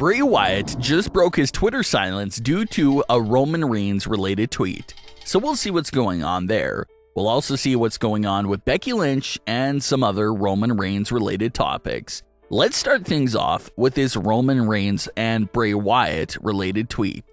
Bray Wyatt just broke his Twitter silence due to a Roman Reigns related tweet, so we'll see what's going on there. We'll also see what's going on with Becky Lynch and some other Roman Reigns related topics. Let's start things off with this Roman Reigns and Bray Wyatt related tweet.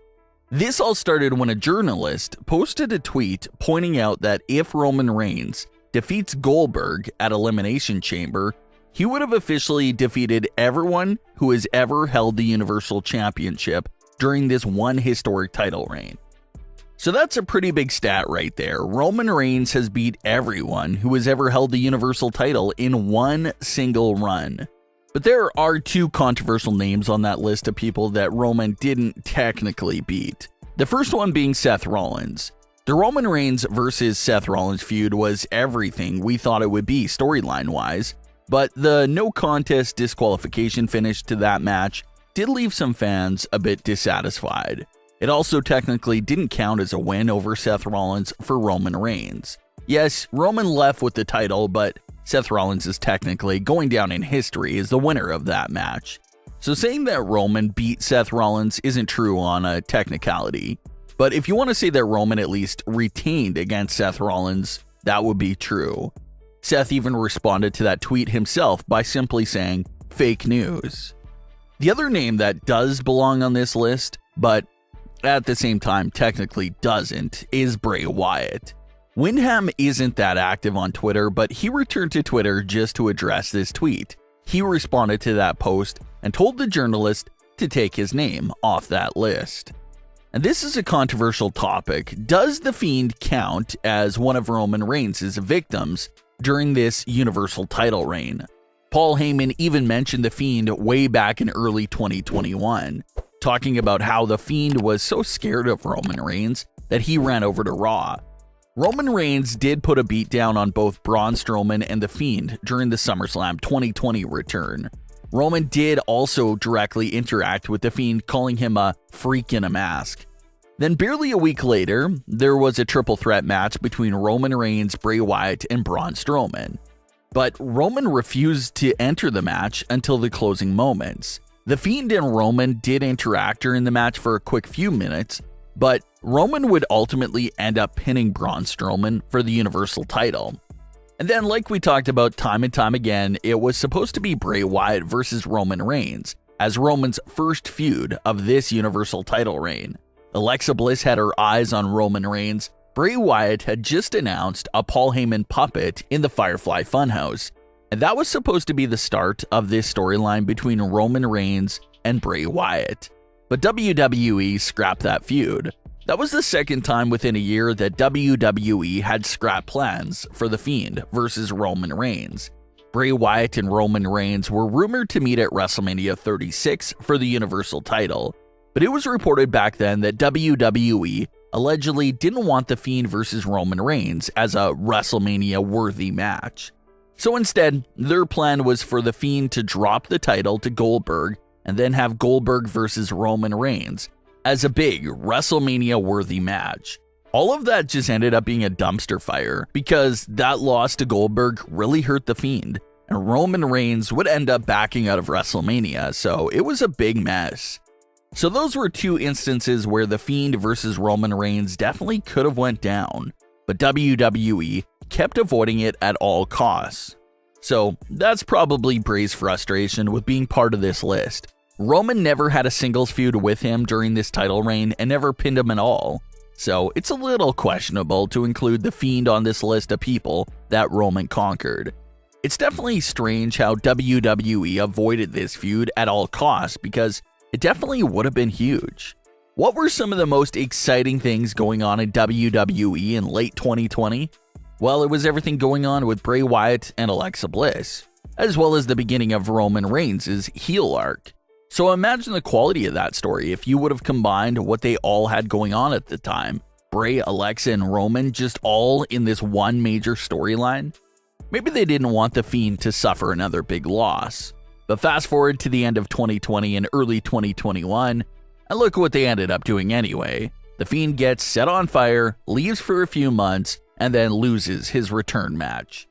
This all started when a journalist posted a tweet pointing out that if Roman Reigns defeats Goldberg at Elimination Chamber, he would have officially defeated everyone who has ever held the Universal Championship during this one historic title reign. So that's a pretty big stat right there. Roman Reigns has beat everyone who has ever held the Universal title in one single run. But there are two controversial names on that list of people that Roman didn't technically beat. The first one being Seth Rollins. The Roman Reigns versus Seth Rollins feud was everything we thought it would be storyline-wise, but the no contest disqualification finish to that match did leave some fans a bit dissatisfied. It also technically didn't count as a win over Seth Rollins for Roman Reigns. Yes, Roman left with the title, but Seth Rollins is technically going down in history as the winner of that match. So saying that Roman beat Seth Rollins isn't true on a technicality. But if you want to say that Roman at least retained against Seth Rollins, that would be true. Seth even responded to that tweet himself by simply saying, "Fake news." The other name that does belong on this list, but at the same time technically doesn't, is Bray Wyatt. Windham isn't that active on Twitter, but he returned to Twitter just to address this tweet. He responded to that post and told the journalist to take his name off that list. And this is a controversial topic. Does The Fiend count as one of Roman Reigns' victims during this Universal title reign? Paul Heyman even mentioned The Fiend way back in early 2021, talking about how The Fiend was so scared of Roman Reigns that he ran over to Raw. Roman Reigns did put a beat down on both Braun Strowman and The Fiend during the SummerSlam 2020 return. Roman did also directly interact with The Fiend, calling him a freak in a mask. Then barely a week later, there was a triple threat match between Roman Reigns, Bray Wyatt, and Braun Strowman. But Roman refused to enter the match until the closing moments. The Fiend and Roman did interact during the match for a quick few minutes, but Roman would ultimately end up pinning Braun Strowman for the Universal title. And then, like we talked about time and time again, it was supposed to be Bray Wyatt versus Roman Reigns as Roman's first feud of this Universal title reign. Alexa Bliss had her eyes on Roman Reigns. Bray Wyatt had just announced a Paul Heyman puppet in the Firefly Funhouse, and that was supposed to be the start of this storyline between Roman Reigns and Bray Wyatt. But WWE scrapped that feud. That was the second time within a year that WWE had scrapped plans for The Fiend versus Roman Reigns. Bray Wyatt and Roman Reigns were rumored to meet at WrestleMania 36 for the Universal title, but it was reported back then that WWE allegedly didn't want The Fiend versus Roman Reigns as a WrestleMania-worthy match. So instead, their plan was for The Fiend to drop the title to Goldberg and then have Goldberg versus Roman Reigns as a big WrestleMania-worthy match. All of that just ended up being a dumpster fire because that loss to Goldberg really hurt The Fiend, and Roman Reigns would end up backing out of WrestleMania, so it was a big mess. So those were two instances where The Fiend versus Roman Reigns definitely could have went down, but WWE kept avoiding it at all costs. So that's probably Bray's frustration with being part of this list. Roman never had a singles feud with him during this title reign and never pinned him at all. So it's a little questionable to include The Fiend on this list of people that Roman conquered. It's definitely strange how WWE avoided this feud at all costs because it definitely would have been huge. What were some of the most exciting things going on in WWE in late 2020? Well, it was everything going on with Bray Wyatt and Alexa Bliss, as well as the beginning of Roman Reigns' heel arc. So imagine the quality of that story if you would have combined what they all had going on at the time. Bray, Alexa, and Roman just all in this one major storyline. Maybe they didn't want The Fiend to suffer another big loss. But fast forward to the end of 2020 and early 2021, and look what they ended up doing anyway. The Fiend gets set on fire, leaves for a few months, and then loses his return match.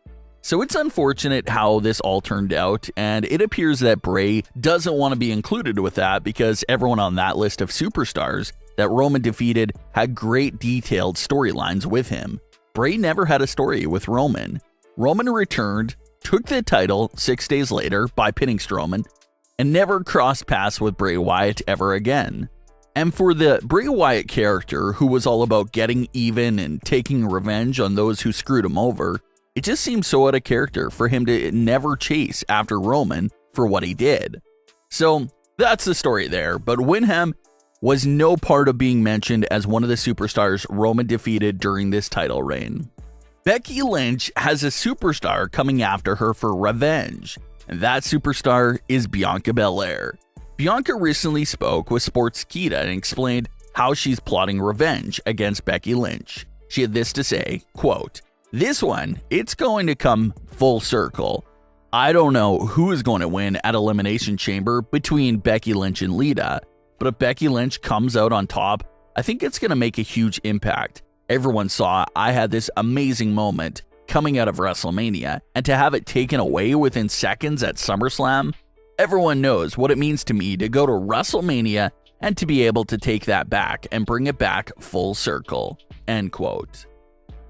So it's unfortunate how this all turned out, and it appears that Bray doesn't want to be included with that because everyone on that list of superstars that Roman defeated had great detailed storylines with him. Bray never had a story with Roman. Roman returned, took the title 6 days later by pinning Strowman, and never crossed paths with Bray Wyatt ever again. And for the Bray Wyatt character, who was all about getting even and taking revenge on those who screwed him over, it just seems so out of character for him to never chase after Roman for what he did. So that's the story there, but Windham was no part of being mentioned as one of the superstars Roman defeated during this title reign. Becky Lynch has a superstar coming after her for revenge, and that superstar is Bianca Belair. Bianca recently spoke with Sportskeeda and explained how she's plotting revenge against Becky Lynch. She had this to say, quote, "This one, it's going to come full circle. I don't know who is going to win at Elimination Chamber between Becky Lynch and Lita, but if Becky Lynch comes out on top, I think it's going to make a huge impact. Everyone saw I had this amazing moment coming out of WrestleMania, and to have it taken away within seconds at SummerSlam, everyone knows what it means to me to go to WrestleMania and to be able to take that back and bring it back full circle." End quote.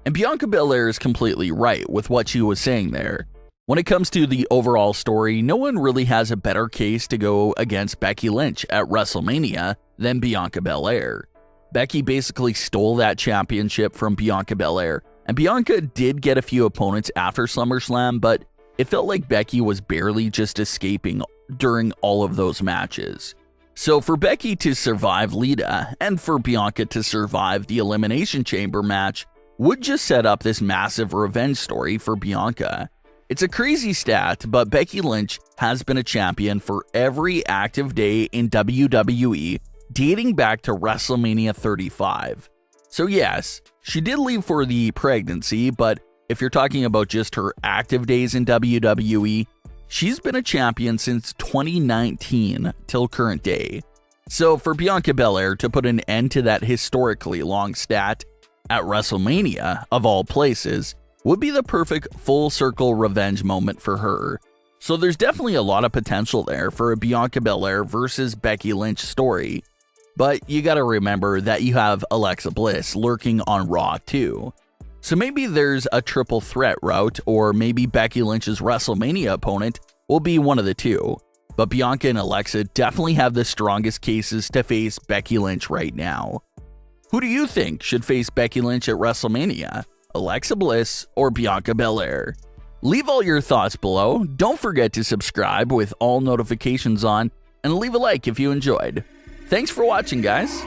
And Bianca Belair is completely right with what she was saying there. When it comes to the overall story, no one really has a better case to go against Becky Lynch at WrestleMania than Bianca Belair. Becky basically stole that championship from Bianca Belair, and Bianca did get a few opponents after SummerSlam, but it felt like Becky was barely just escaping during all of those matches. So for Becky to survive Lita, and for Bianca to survive the Elimination Chamber match, would just set up this massive revenge story for Bianca. It's a crazy stat, but Becky Lynch has been a champion for every active day in WWE dating back to WrestleMania 35. So yes, she did leave for the pregnancy, but if you're talking about just her active days in WWE, she's been a champion since 2019 till current day. So for Bianca Belair to put an end to that historically long stat at WrestleMania, of all places, would be the perfect full circle revenge moment for her. So there's definitely a lot of potential there for a Bianca Belair versus Becky Lynch story. But you gotta remember that you have Alexa Bliss lurking on Raw too. So maybe there's a triple threat route, or maybe Becky Lynch's WrestleMania opponent will be one of the two. But Bianca and Alexa definitely have the strongest cases to face Becky Lynch right now. Who do you think should face Becky Lynch at WrestleMania? Alexa Bliss or Bianca Belair? Leave all your thoughts below. Don't forget to subscribe with all notifications on, and leave a like if you enjoyed. Thanks for watching, guys.